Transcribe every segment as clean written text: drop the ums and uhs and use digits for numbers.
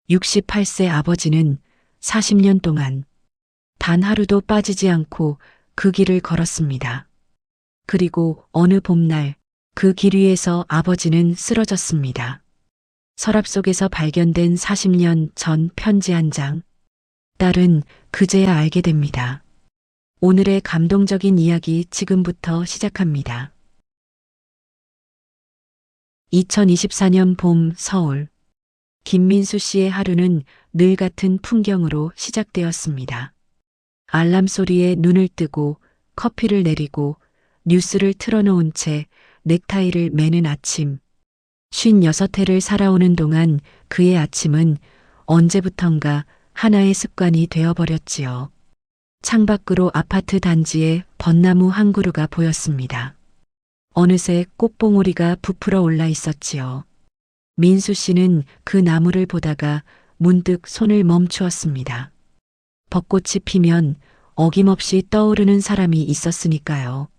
68세 아버지는 40년 동안 단 하루도 빠지지 않고 그 길을 걸었습니다. 그리고 어느 봄날 그 길 위에서 아버지는 쓰러졌습니다. 서랍 속에서 발견된 40년 전 편지 한 장. 딸은 그제야 알게 됩니다. 오늘의 감동적인 이야기 지금부터 시작합니다. 2024년 봄 서울. 김민수 씨의 하루는 늘 같은 풍경으로 시작되었습니다. 알람 소리에 눈을 뜨고 커피를 내리고 뉴스를 틀어놓은 채 넥타이를 매는 아침. 56회를 살아오는 동안 그의 아침은 언제부턴가 하나의 습관이 되어버렸지요. 창밖으로 아파트 단지에 벚나무 한 그루가 보였습니다. 어느새 꽃봉오리가 부풀어 올라 있었지요. 민수 씨는 그 나무를 보다가 문득 손을 멈추었습니다. 벚꽃이 피면 어김없이 떠오르는 사람이 있었으니까요.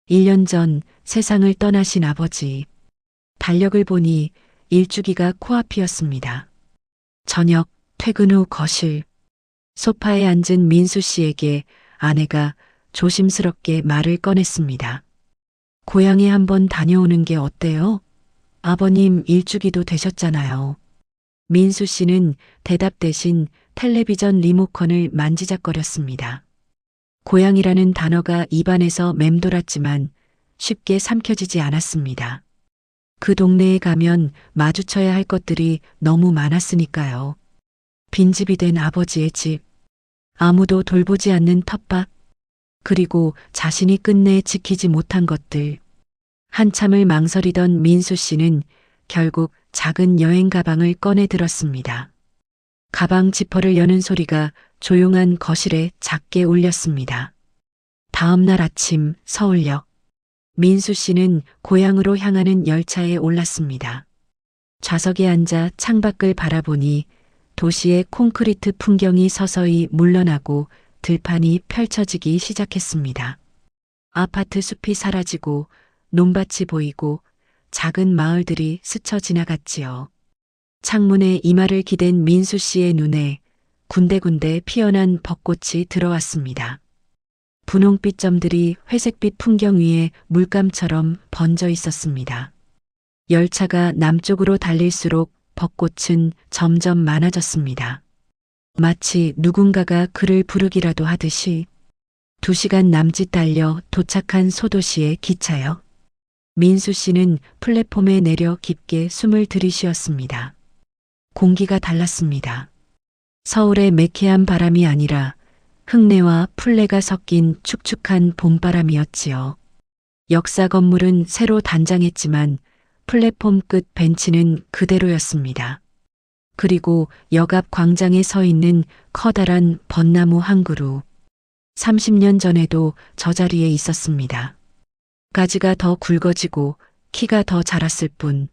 1년 전 세상을 떠나신 아버지. 달력을 보니 일주기가 코앞이었습니다. 저녁 퇴근 후 거실. 소파에 앉은 민수 씨에게 아내가 조심스럽게 말을 꺼냈습니다. 고향에 한번 다녀오는 게 어때요? 아버님 일주기도 되셨잖아요. 민수 씨는 대답 대신 텔레비전 리모컨을 만지작거렸습니다. 고향이라는 단어가 입안에서 맴돌았지만 쉽게 삼켜지지 않았습니다. 그 동네에 가면 마주쳐야 할 것들이 너무 많았으니까요. 빈집이 된 아버지의 집, 아무도 돌보지 않는 텃밭, 그리고 자신이 끝내 지키지 못한 것들. 한참을 망설이던 민수 씨는 결국 작은 여행 가방을 꺼내 들었습니다. 가방 지퍼를 여는 소리가 조용한 거실에 작게 울렸습니다. 다음 날 아침 서울역. 민수 씨는 고향으로 향하는 열차에 올랐습니다. 좌석에 앉아 창밖을 바라보니 도시의 콘크리트 풍경이 서서히 물러나고 들판이 펼쳐지기 시작했습니다. 아파트 숲이 사라지고 논밭이 보이고 작은 마을들이 스쳐 지나갔지요. 창문에 이마를 기댄 민수 씨의 눈에 군데군데 피어난 벚꽃이 들어왔습니다. 분홍빛 점들이 회색빛 풍경 위에 물감처럼 번져 있었습니다. 열차가 남쪽으로 달릴수록 벚꽃은 점점 많아졌습니다. 마치 누군가가 그를 부르기라도 하듯이 2시간 남짓 달려 도착한 소도시의 기차역. 민수 씨는 플랫폼에 내려 깊게 숨을 들이쉬었습니다. 공기가 달랐습니다. 서울의 매캐한 바람이 아니라 흙내와 풀레가 섞인 축축한 봄바람이었지요. 역사 건물은 새로 단장했지만 플랫폼 끝 벤치는 그대로였습니다. 그리고 역 앞 광장에 서 있는 커다란 벚나무 한 그루. 30년 전에도 저 자리에 있었습니다. 가지가 더 굵어지고 키가 더 자랐을 뿐.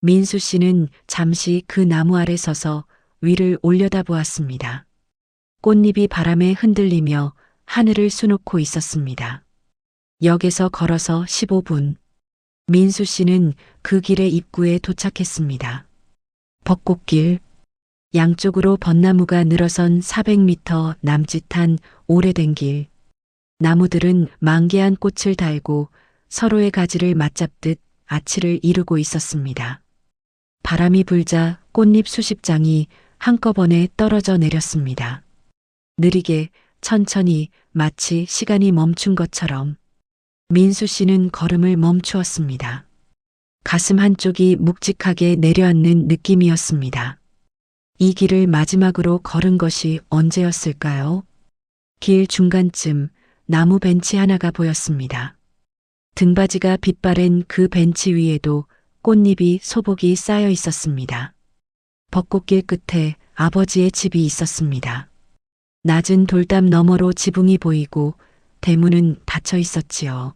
민수 씨는 잠시 그 나무 아래 서서 위를 올려다보았습니다. 꽃잎이 바람에 흔들리며 하늘을 수놓고 있었습니다. 역에서 걸어서 15분. 민수 씨는 그 길의 입구에 도착했습니다. 벚꽃길. 양쪽으로 벚나무가 늘어선 400m 남짓한 오래된 길. 나무들은 만개한 꽃을 달고 서로의 가지를 맞잡듯 아치를 이루고 있었습니다. 바람이 불자 꽃잎 수십 장이 한꺼번에 떨어져 내렸습니다. 느리게 천천히 마치 시간이 멈춘 것처럼. 민수 씨는 걸음을 멈추었습니다. 가슴 한쪽이 묵직하게 내려앉는 느낌이었습니다. 이 길을 마지막으로 걸은 것이 언제였을까요? 길 중간쯤 나무 벤치 하나가 보였습니다. 등받이가 빛바랜 그 벤치 위에도 꽃잎이 소복이 쌓여 있었습니다. 벚꽃길 끝에 아버지의 집이 있었습니다. 낮은 돌담 너머로 지붕이 보이고 대문은 닫혀 있었지요.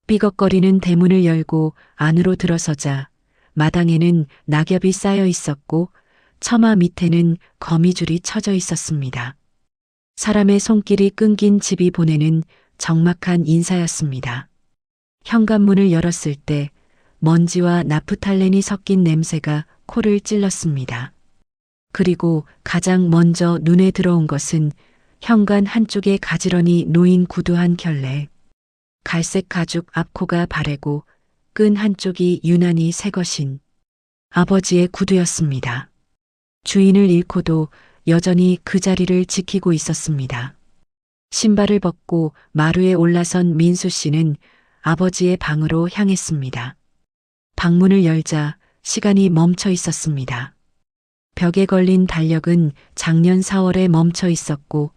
삐걱거리는 대문을 열고 안으로 들어서자 마당에는 낙엽이 쌓여 있었고 처마 밑에는 거미줄이 쳐져 있었습니다. 사람의 손길이 끊긴 집이 보내는 적막한 인사였습니다. 현관문을 열었을 때 먼지와 나프탈렌이 섞인 냄새가 코를 찔렀습니다. 그리고 가장 먼저 눈에 들어온 것은 현관 한쪽에 가지런히 놓인 구두 한 켤레. 갈색 가죽 앞코가 바래고 끈 한쪽이 유난히 새 것인 아버지의 구두였습니다. 주인을 잃고도 여전히 그 자리를 지키고 있었습니다. 신발을 벗고 마루에 올라선 민수 씨는 아버지의 방으로 향했습니다. 방문을 열자 시간이 멈춰 있었습니다. 벽에 걸린 달력은 작년 4월에 멈춰 있었고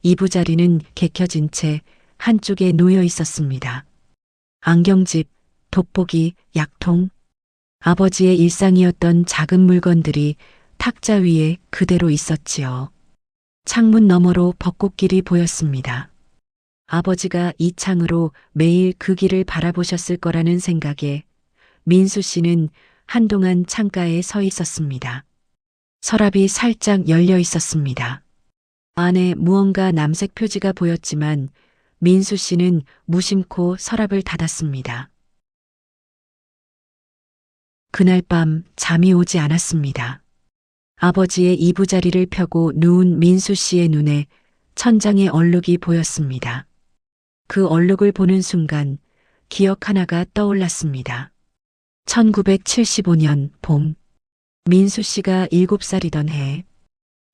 이부자리는 개켜진 채 한쪽에 놓여 있었습니다. 안경집, 돋보기, 약통. 아버지의 일상이었던 작은 물건들이 탁자 위에 그대로 있었지요. 창문 너머로 벚꽃길이 보였습니다. 아버지가 이 창으로 매일 그 길을 바라보셨을 거라는 생각에 민수 씨는 한동안 창가에 서 있었습니다. 서랍이 살짝 열려 있었습니다. 안에 무언가 남색 표지가 보였지만 민수 씨는 무심코 서랍을 닫았습니다. 그날 밤 잠이 오지 않았습니다. 아버지의 이부자리를 펴고 누운 민수 씨의 눈에 천장의 얼룩이 보였습니다. 그 얼룩을 보는 순간 기억 하나가 떠올랐습니다. 1975년 봄, 민수 씨가 7살이던 해,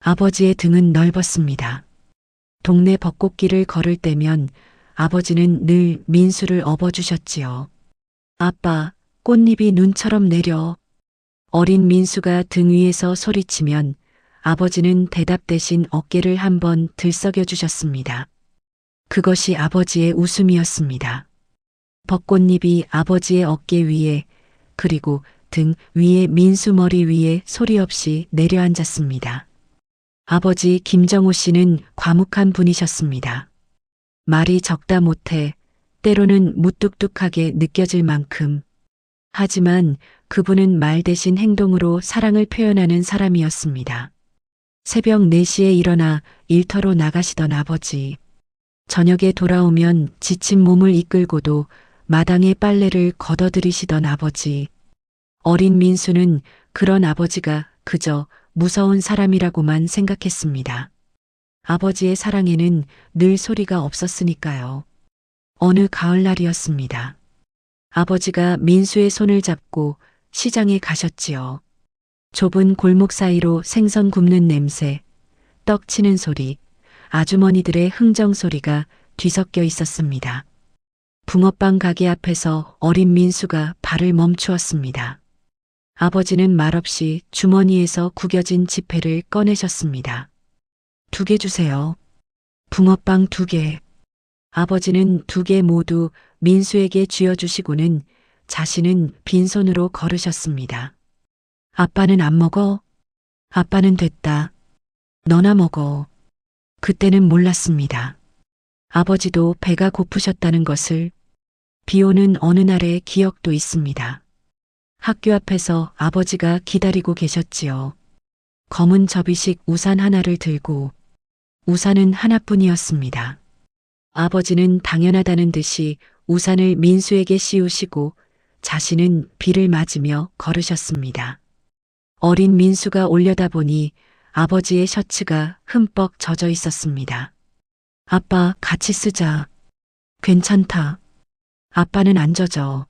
아버지의 등은 넓었습니다. 동네 벚꽃길을 걸을 때면 아버지는 늘 민수를 업어주셨지요. 아빠, 꽃잎이 눈처럼 내려. 어린 민수가 등 위에서 소리치면 아버지는 대답 대신 어깨를 한번 들썩여 주셨습니다. 그것이 아버지의 웃음이었습니다. 벚꽃잎이 아버지의 어깨 위에 그리고 등 위에 민수 머리 위에 소리 없이 내려앉았습니다. 아버지 김정호 씨는 과묵한 분이셨습니다. 말이 적다 못해 때로는 무뚝뚝하게 느껴질 만큼. 하지만 그분은 말 대신 행동으로 사랑을 표현하는 사람이었습니다. 새벽 4시에 일어나 일터로 나가시던 아버지. 저녁에 돌아오면 지친 몸을 이끌고도 마당에 빨래를 걷어들이시던 아버지. 어린 민수는 그런 아버지가 그저 무서운 사람이라고만 생각했습니다. 아버지의 사랑에는 늘 소리가 없었으니까요. 어느 가을날이었습니다. 아버지가 민수의 손을 잡고 시장에 가셨지요. 좁은 골목 사이로 생선 굽는 냄새, 떡 치는 소리, 아주머니들의 흥정 소리가 뒤섞여 있었습니다. 붕어빵 가게 앞에서 어린 민수가 발을 멈추었습니다. 아버지는 말없이 주머니에서 구겨진 지폐를 꺼내셨습니다. 2개 주세요. 붕어빵 2개. 아버지는 2개 모두 민수에게 쥐어주시고는 자신은 빈손으로 걸으셨습니다. 아빠는 안 먹어? 아빠는 됐다. 너나 먹어. 그때는 몰랐습니다. 아버지도 배가 고프셨다는 것을. 비 오는 어느 날의 기억도 있습니다. 학교 앞에서 아버지가 기다리고 계셨지요. 검은 접이식 우산 하나를 들고. 우산은 하나뿐이었습니다. 아버지는 당연하다는 듯이 우산을 민수에게 씌우시고 자신은 비를 맞으며 걸으셨습니다. 어린 민수가 올려다보니 아버지의 셔츠가 흠뻑 젖어 있었습니다. 아빠, 같이 쓰자. 괜찮다. 아빠는 안 젖어.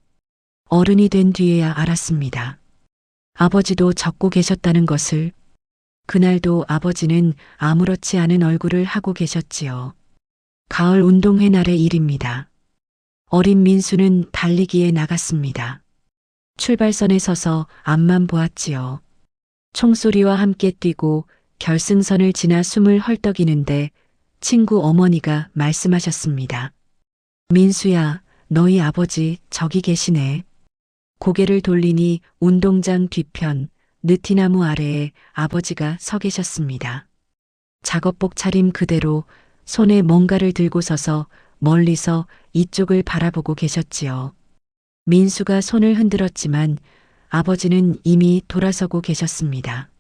어른이 된 뒤에야 알았습니다. 아버지도 적고 계셨다는 것을. 그날도 아버지는 아무렇지 않은 얼굴을 하고 계셨지요. 가을 운동회 날의 일입니다. 어린 민수는 달리기에 나갔습니다. 출발선에 서서 앞만 보았지요. 총소리와 함께 뛰고 결승선을 지나 숨을 헐떡이는데 친구 어머니가 말씀하셨습니다. 민수야, 너희 아버지 저기 계시네. 고개를 돌리니 운동장 뒤편 느티나무 아래에 아버지가 서 계셨습니다. 작업복 차림 그대로 손에 뭔가를 들고 서서 멀리서 이쪽을 바라보고 계셨지요. 민수가 손을 흔들었지만 아버지는 이미 돌아서고 계셨습니다.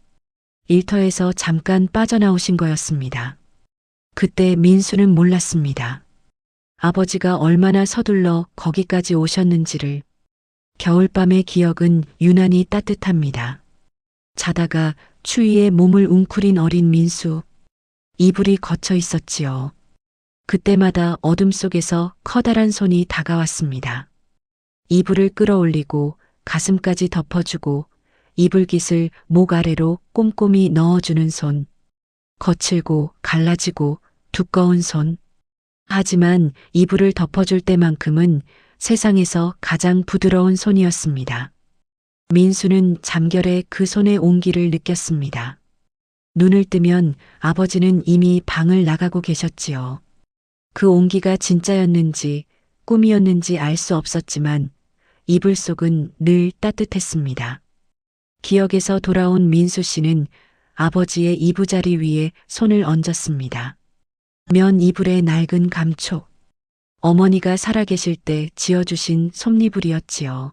일터에서 잠깐 빠져나오신 거였습니다. 그때 민수는 몰랐습니다. 아버지가 얼마나 서둘러 거기까지 오셨는지를. 겨울밤의 기억은 유난히 따뜻합니다. 자다가 추위에 몸을 웅크린 어린 민수. 이불이 걷혀 있었지요. 그때마다 어둠 속에서 커다란 손이 다가왔습니다. 이불을 끌어올리고 가슴까지 덮어주고 이불깃을 목 아래로 꼼꼼히 넣어주는 손. 거칠고 갈라지고 두꺼운 손. 하지만 이불을 덮어줄 때만큼은 세상에서 가장 부드러운 손이었습니다. 민수는 잠결에 그 손의 온기를 느꼈습니다. 눈을 뜨면 아버지는 이미 방을 나가고 계셨지요. 그 온기가 진짜였는지 꿈이었는지 알 수 없었지만 이불 속은 늘 따뜻했습니다. 기억에서 돌아온 민수 씨는 아버지의 이부자리 위에 손을 얹었습니다. 면 이불의 낡은 감촉. 어머니가 살아계실 때 지어주신 솜니불이었지요.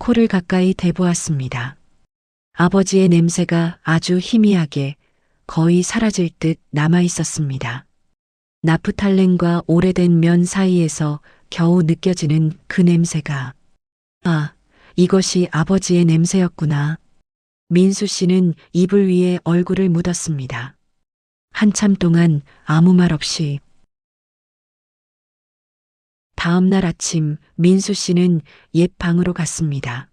코를 가까이 대보았습니다. 아버지의 냄새가 아주 희미하게 거의 사라질 듯 남아 있었습니다. 나프탈렌과 오래된 면 사이에서 겨우 느껴지는 그 냄새가. 아, 이것이 아버지의 냄새였구나. 민수 씨는 이불 위에 얼굴을 묻었습니다. 한참 동안 아무 말 없이. 다음 날 아침 민수 씨는 옛 방으로 갔습니다.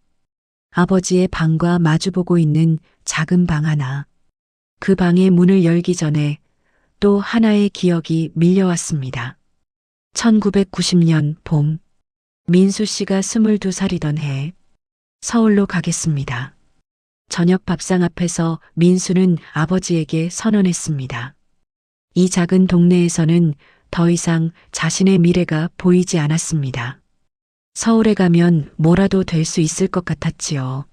아버지의 방과 마주보고 있는 작은 방 하나. 그 방의 문을 열기 전에 또 하나의 기억이 밀려왔습니다. 1990년 봄. 민수 씨가 22살이던 해. 서울로 가겠습니다. 저녁 밥상 앞에서 민수는 아버지에게 선언했습니다. 이 작은 동네에서는 더 이상 자신의 미래가 보이지 않았습니다. 서울에 가면 뭐라도 될 수 있을 것 같았지요.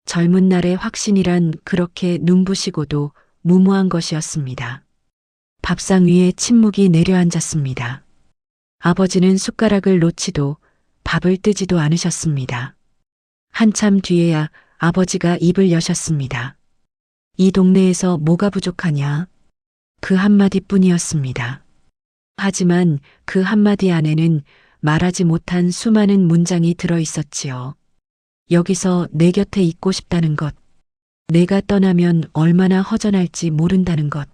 젊은 날의 확신이란 그렇게 눈부시고도 무모한 것이었습니다. 밥상 위에 침묵이 내려앉았습니다. 아버지는 숟가락을 놓지도 밥을 뜨지도 않으셨습니다. 한참 뒤에야 아버지가 입을 여셨습니다. 이 동네에서 뭐가 부족하냐? 그 한마디뿐이었습니다. 하지만 그 한마디 안에는 말하지 못한 수많은 문장이 들어 있었지요. 여기서 내 곁에 있고 싶다는 것. 내가 떠나면 얼마나 허전할지 모른다는 것.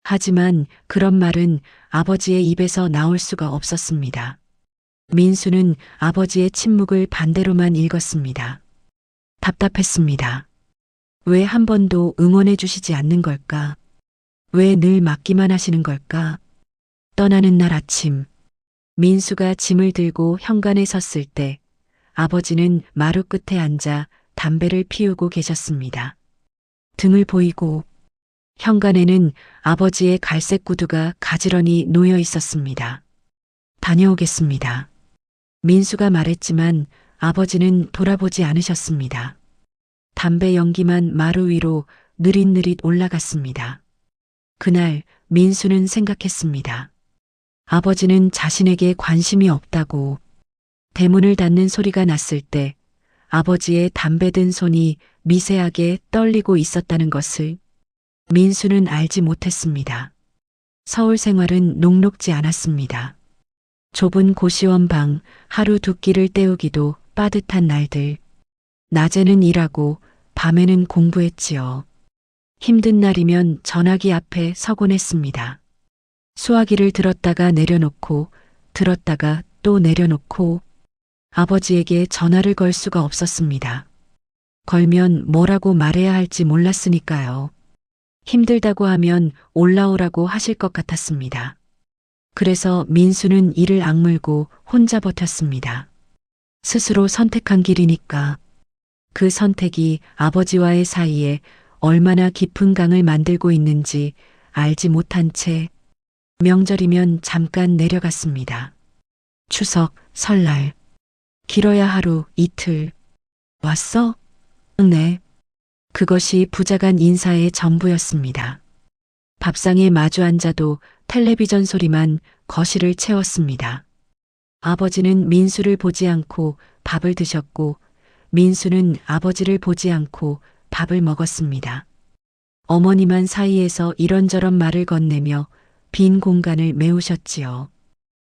하지만 그런 말은 아버지의 입에서 나올 수가 없었습니다. 민수는 아버지의 침묵을 반대로만 읽었습니다. 답답했습니다. 왜 한 번도 응원해 주시지 않는 걸까? 왜 늘 맡기만 하시는 걸까? 떠나는 날 아침, 민수가 짐을 들고 현관에 섰을 때 아버지는 마루 끝에 앉아 담배를 피우고 계셨습니다. 등을 보이고 현관에는 아버지의 갈색 구두가 가지런히 놓여 있었습니다. 다녀오겠습니다. 민수가 말했지만 아버지는 돌아보지 않으셨습니다. 담배 연기만 마루 위로 느릿느릿 올라갔습니다. 그날 민수는 생각했습니다. 아버지는 자신에게 관심이 없다고. 대문을 닫는 소리가 났을 때 아버지의 담배 든 손이 미세하게 떨리고 있었다는 것을 민수는 알지 못했습니다. 서울 생활은 녹록지 않았습니다. 좁은 고시원 방 하루 두 끼를 때우기도 빠듯한 날들. 낮에는 일하고 밤에는 공부했지요. 힘든 날이면 전화기 앞에 서곤 했습니다. 수화기를 들었다가 내려놓고 들었다가 또 내려놓고 아버지에게 전화를 걸 수가 없었습니다. 걸면 뭐라고 말해야 할지 몰랐으니까요. 힘들다고 하면 올라오라고 하실 것 같았습니다. 그래서 민수는 이를 악물고 혼자 버텼습니다. 스스로 선택한 길이니까. 그 선택이 아버지와의 사이에 얼마나 깊은 강을 만들고 있는지 알지 못한 채 명절이면 잠깐 내려갔습니다. 추석, 설날. 길어야 하루, 이틀. 왔어? 네. 그것이 부자간 인사의 전부였습니다. 밥상에 마주 앉아도 텔레비전 소리만 거실을 채웠습니다. 아버지는 민수를 보지 않고 밥을 드셨고 민수는 아버지를 보지 않고 밥을 먹었습니다. 어머니만 사이에서 이런저런 말을 건네며 빈 공간을 메우셨지요.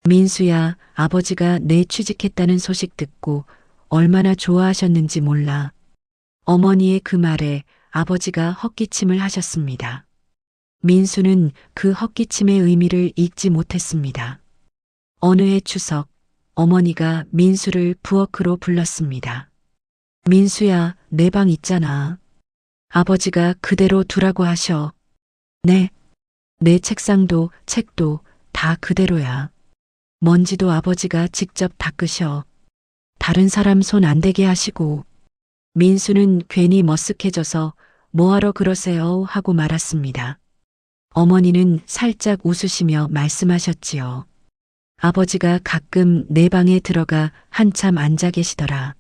민수야, 아버지가 내 취직했다는 소식 듣고 얼마나 좋아하셨는지 몰라. 어머니의 그 말에 아버지가 헛기침을 하셨습니다. 민수는 그 헛기침의 의미를 잊지 못했습니다. 어느 해 추석, 어머니가 민수를 부엌으로 불렀습니다. 민수야, 내 방 있잖아. 아버지가 그대로 두라고 하셔. 네. 내 책상도 책도 다 그대로야. 먼지도 아버지가 직접 닦으셔. 다른 사람 손 안 대게 하시고. 민수는 괜히 머쓱해져서 뭐하러 그러세요 하고 말았습니다. 어머니는 살짝 웃으시며 말씀하셨지요. 아버지가 가끔 내 방에 들어가 한참 앉아 계시더라.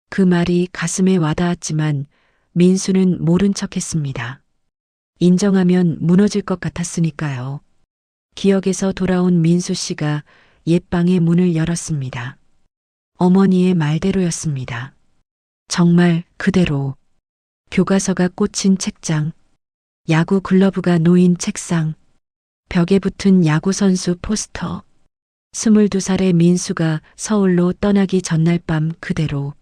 그 말이 가슴에 와닿았지만 민수는 모른 척했습니다. 인정하면 무너질 것 같았으니까요. 기억에서 돌아온 민수 씨가 옛방의 문을 열었습니다. 어머니의 말대로였습니다. 정말 그대로. 교과서가 꽂힌 책장, 야구 글러브가 놓인 책상, 벽에 붙은 야구선수 포스터, 22살의 민수가 서울로 떠나기 전날 밤 그대로.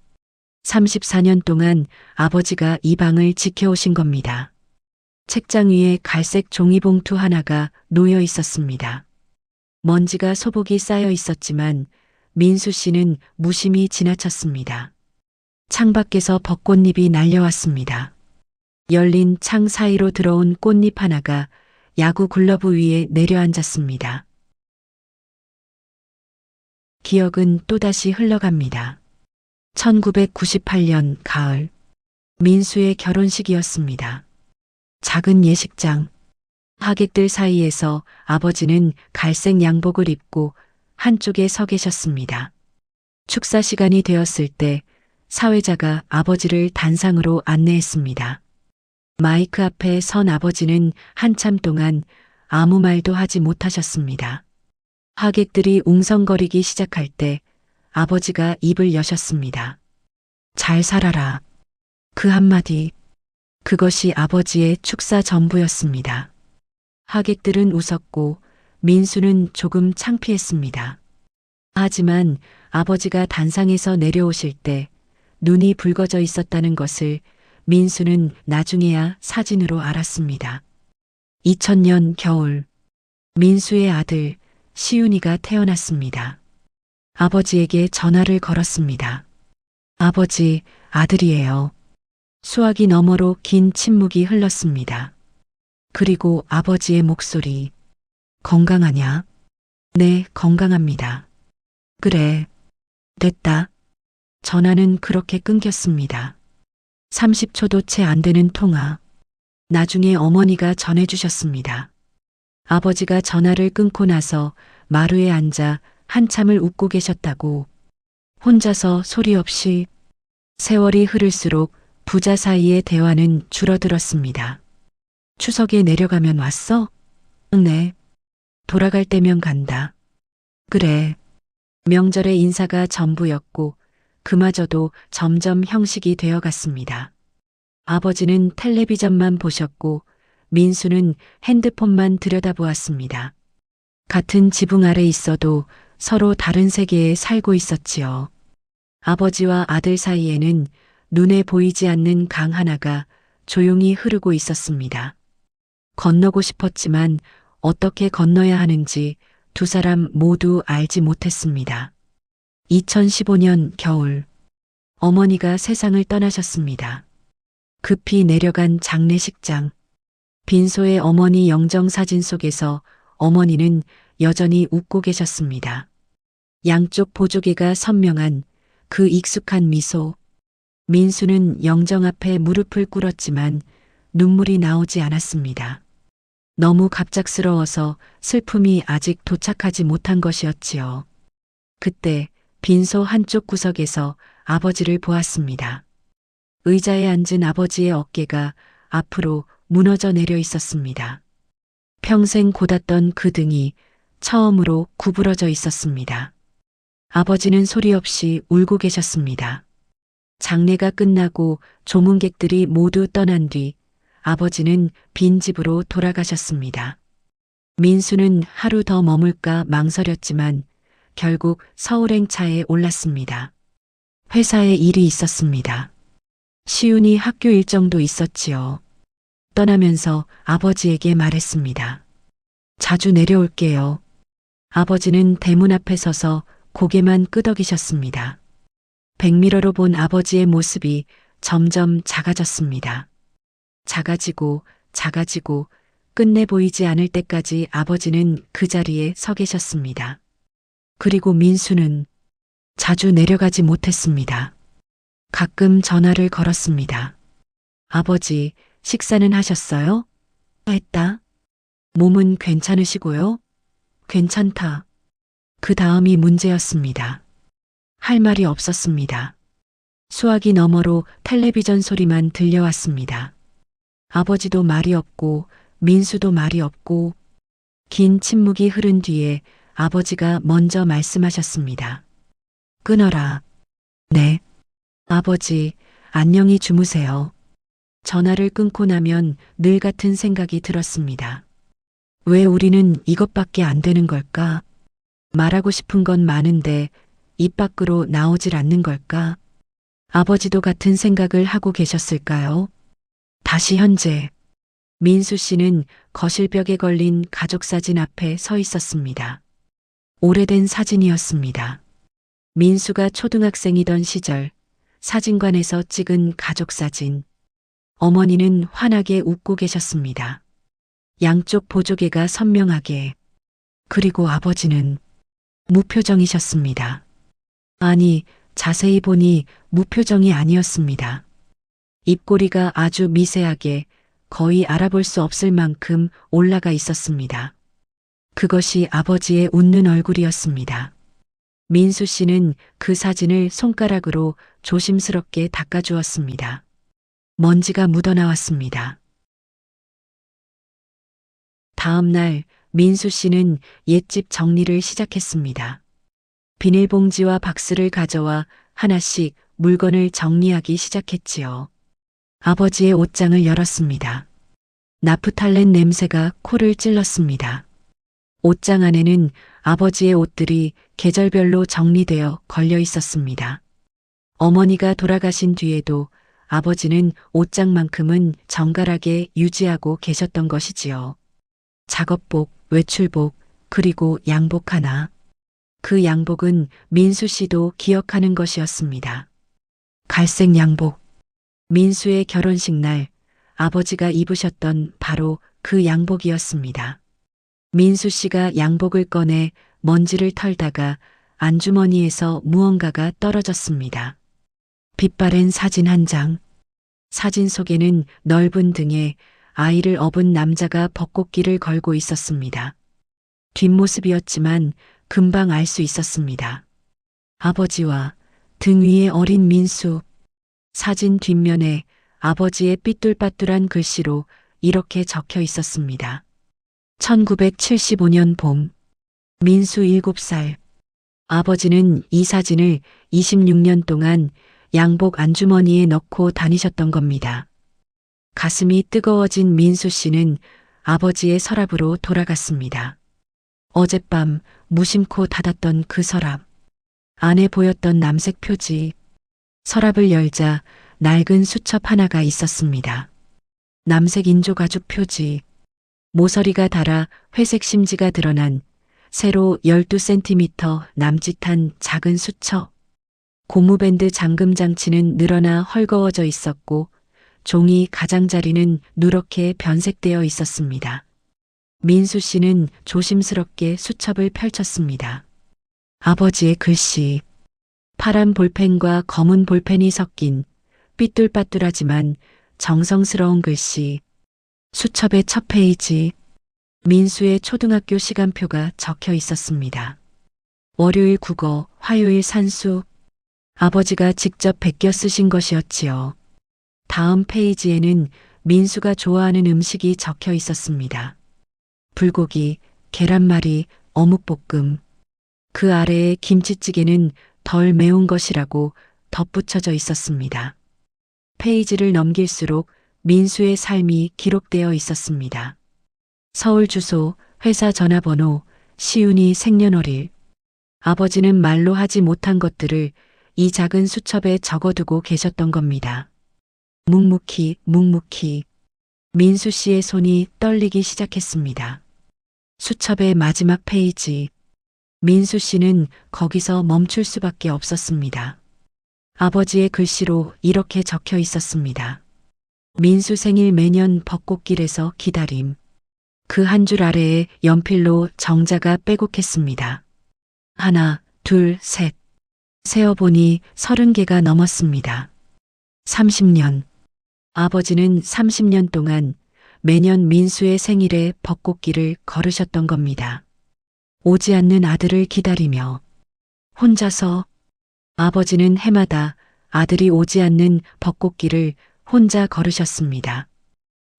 34년 동안 아버지가 이 방을 지켜오신 겁니다. 책장 위에 갈색 종이봉투 하나가 놓여 있었습니다. 먼지가 소복이 쌓여 있었지만 민수 씨는 무심히 지나쳤습니다. 창밖에서 벚꽃잎이 날려왔습니다. 열린 창 사이로 들어온 꽃잎 하나가 야구 글러브 위에 내려앉았습니다. 기억은 또다시 흘러갑니다. 1998년 가을, 민수의 결혼식이었습니다. 작은 예식장, 하객들 사이에서 아버지는 갈색 양복을 입고 한쪽에 서 계셨습니다. 축사 시간이 되었을 때 사회자가 아버지를 단상으로 안내했습니다. 마이크 앞에 선 아버지는 한참 동안 아무 말도 하지 못하셨습니다. 하객들이 웅성거리기 시작할 때 아버지가 입을 여셨습니다. 잘 살아라. 그 한마디, 그것이 아버지의 축사 전부였습니다. 하객들은 웃었고 민수는 조금 창피했습니다. 하지만 아버지가 단상에서 내려오실 때 눈이 붉어져 있었다는 것을 민수는 나중에야 사진으로 알았습니다. 2000년 겨울, 민수의 아들 시윤이가 태어났습니다. 아버지에게 전화를 걸었습니다. 아버지, 아들이에요. 수화기 너머로 긴 침묵이 흘렀습니다. 그리고 아버지의 목소리. 건강하냐? 네, 건강합니다. 그래. 됐다. 전화는 그렇게 끊겼습니다. 30초도 채 안 되는 통화. 나중에 어머니가 전해주셨습니다. 아버지가 전화를 끊고 나서 마루에 앉아 한참을 웃고 계셨다고. 혼자서 소리 없이. 세월이 흐를수록 부자 사이의 대화는 줄어들었습니다. 추석에 내려가면 왔어? 네. 돌아갈 때면 간다. 그래. 명절의 인사가 전부였고 그마저도 점점 형식이 되어갔습니다. 아버지는 텔레비전만 보셨고 민수는 핸드폰만 들여다보았습니다. 같은 지붕 아래 있어도 서로 다른 세계에 살고 있었지요. 아버지와 아들 사이에는 눈에 보이지 않는 강 하나가 조용히 흐르고 있었습니다. 건너고 싶었지만 어떻게 건너야 하는지 두 사람 모두 알지 못했습니다. 2015년 겨울, 어머니가 세상을 떠나셨습니다. 급히 내려간 장례식장, 빈소의 어머니 영정사진 속에서 어머니는 여전히 웃고 계셨습니다. 양쪽 보조개가 선명한 그 익숙한 미소. 민수는 영정 앞에 무릎을 꿇었지만 눈물이 나오지 않았습니다. 너무 갑작스러워서 슬픔이 아직 도착하지 못한 것이었지요. 그때 빈소 한쪽 구석에서 아버지를 보았습니다. 의자에 앉은 아버지의 어깨가 앞으로 무너져 내려 있었습니다. 평생 곧았던 그 등이 처음으로 구부러져 있었습니다. 아버지는 소리 없이 울고 계셨습니다. 장례가 끝나고 조문객들이 모두 떠난 뒤 아버지는 빈집으로 돌아가셨습니다. 민수는 하루 더 머물까 망설였지만 결국 서울행차에 올랐습니다. 회사에 일이 있었습니다. 시윤이 학교 일정도 있었지요. 떠나면서 아버지에게 말했습니다. 자주 내려올게요. 아버지는 대문 앞에 서서 고개만 끄덕이셨습니다. 백미러로 본 아버지의 모습이 점점 작아졌습니다. 작아지고 작아지고 끝내 보이지 않을 때까지 아버지는 그 자리에 서 계셨습니다. 그리고 민수는 자주 내려가지 못했습니다. 가끔 전화를 걸었습니다. 아버지, 식사는 하셨어요? 했다. 몸은 괜찮으시고요? 괜찮다. 그 다음이 문제였습니다. 할 말이 없었습니다. 수화기 너머로 텔레비전 소리만 들려왔습니다. 아버지도 말이 없고 민수도 말이 없고 긴 침묵이 흐른 뒤에 아버지가 먼저 말씀하셨습니다. 끊어라. 네. 아버지, 안녕히 주무세요. 전화를 끊고 나면 늘 같은 생각이 들었습니다. 왜 우리는 이것밖에 안 되는 걸까? 말하고 싶은 건 많은데 입 밖으로 나오질 않는 걸까? 아버지도 같은 생각을 하고 계셨을까요? 다시 현재. 민수 씨는 거실벽에 걸린 가족 사진 앞에 서 있었습니다. 오래된 사진이었습니다. 민수가 초등학생이던 시절 사진관에서 찍은 가족 사진. 어머니는 환하게 웃고 계셨습니다. 양쪽 보조개가 선명하게. 그리고 아버지는 무표정이셨습니다. 아니, 자세히 보니 무표정이 아니었습니다. 입꼬리가 아주 미세하게 거의 알아볼 수 없을 만큼 올라가 있었습니다. 그것이 아버지의 웃는 얼굴이었습니다. 민수 씨는 그 사진을 손가락으로 조심스럽게 닦아주었습니다. 먼지가 묻어나왔습니다. 다음 날 민수 씨는 옛집 정리를 시작했습니다. 비닐봉지와 박스를 가져와 하나씩 물건을 정리하기 시작했지요. 아버지의 옷장을 열었습니다. 나프탈렌 냄새가 코를 찔렀습니다. 옷장 안에는 아버지의 옷들이 계절별로 정리되어 걸려 있었습니다. 어머니가 돌아가신 뒤에도 아버지는 옷장만큼은 정갈하게 유지하고 계셨던 것이지요. 작업복, 외출복, 그리고 양복 하나. 그 양복은 민수 씨도 기억하는 것이었습니다. 갈색 양복. 민수의 결혼식 날 아버지가 입으셨던 바로 그 양복이었습니다. 민수 씨가 양복을 꺼내 먼지를 털다가 안주머니에서 무언가가 떨어졌습니다. 빛바랜 사진 한 장. 사진 속에는 넓은 등에 아이를 업은 남자가 벚꽃길을 걸고 있었습니다. 뒷모습이었지만 금방 알 수 있었습니다. 아버지와 등 위에 어린 민수. 사진 뒷면에 아버지의 삐뚤빠뚤한 글씨로 이렇게 적혀 있었습니다. 1975년 봄. 민수 7살. 아버지는 이 사진을 26년 동안 양복 안주머니에 넣고 다니셨던 겁니다. 가슴이 뜨거워진 민수 씨는 아버지의 서랍으로 돌아갔습니다. 어젯밤 무심코 닫았던 그 서랍. 안에 보였던 남색 표지. 서랍을 열자 낡은 수첩 하나가 있었습니다. 남색 인조가죽 표지. 모서리가 닳아 회색 심지가 드러난 세로 12cm 남짓한 작은 수첩. 고무밴드 잠금 장치는 늘어나 헐거워져 있었고 종이 가장자리는 누렇게 변색되어 있었습니다. 민수 씨는 조심스럽게 수첩을 펼쳤습니다. 아버지의 글씨. 파란 볼펜과 검은 볼펜이 섞인 삐뚤빠뚤하지만 정성스러운 글씨. 수첩의 첫 페이지. 민수의 초등학교 시간표가 적혀 있었습니다. 월요일 국어, 화요일 산수. 아버지가 직접 베껴 쓰신 것이었지요. 다음 페이지에는 민수가 좋아하는 음식이 적혀 있었습니다. 불고기, 계란말이, 어묵볶음. 그 아래에 김치찌개는 덜 매운 것이라고 덧붙여져 있었습니다. 페이지를 넘길수록 민수의 삶이 기록되어 있었습니다. 서울 주소, 회사 전화번호, 시윤이 생년월일. 아버지는 말로 하지 못한 것들을 이 작은 수첩에 적어두고 계셨던 겁니다. 묵묵히 민수 씨의 손이 떨리기 시작했습니다. 수첩의 마지막 페이지. 민수 씨는 거기서 멈출 수밖에 없었습니다. 아버지의 글씨로 이렇게 적혀 있었습니다. 민수 생일 매년 벚꽃길에서 기다림. 그 한 줄 아래에 연필로 정자가 빼곡했습니다. 하나, 둘, 셋. 세어보니 30개가 넘었습니다. 30년. 아버지는 30년 동안 매년 민수의 생일에 벚꽃길을 걸으셨던 겁니다. 오지 않는 아들을 기다리며 혼자서. 아버지는 해마다 아들이 오지 않는 벚꽃길을 혼자 걸으셨습니다.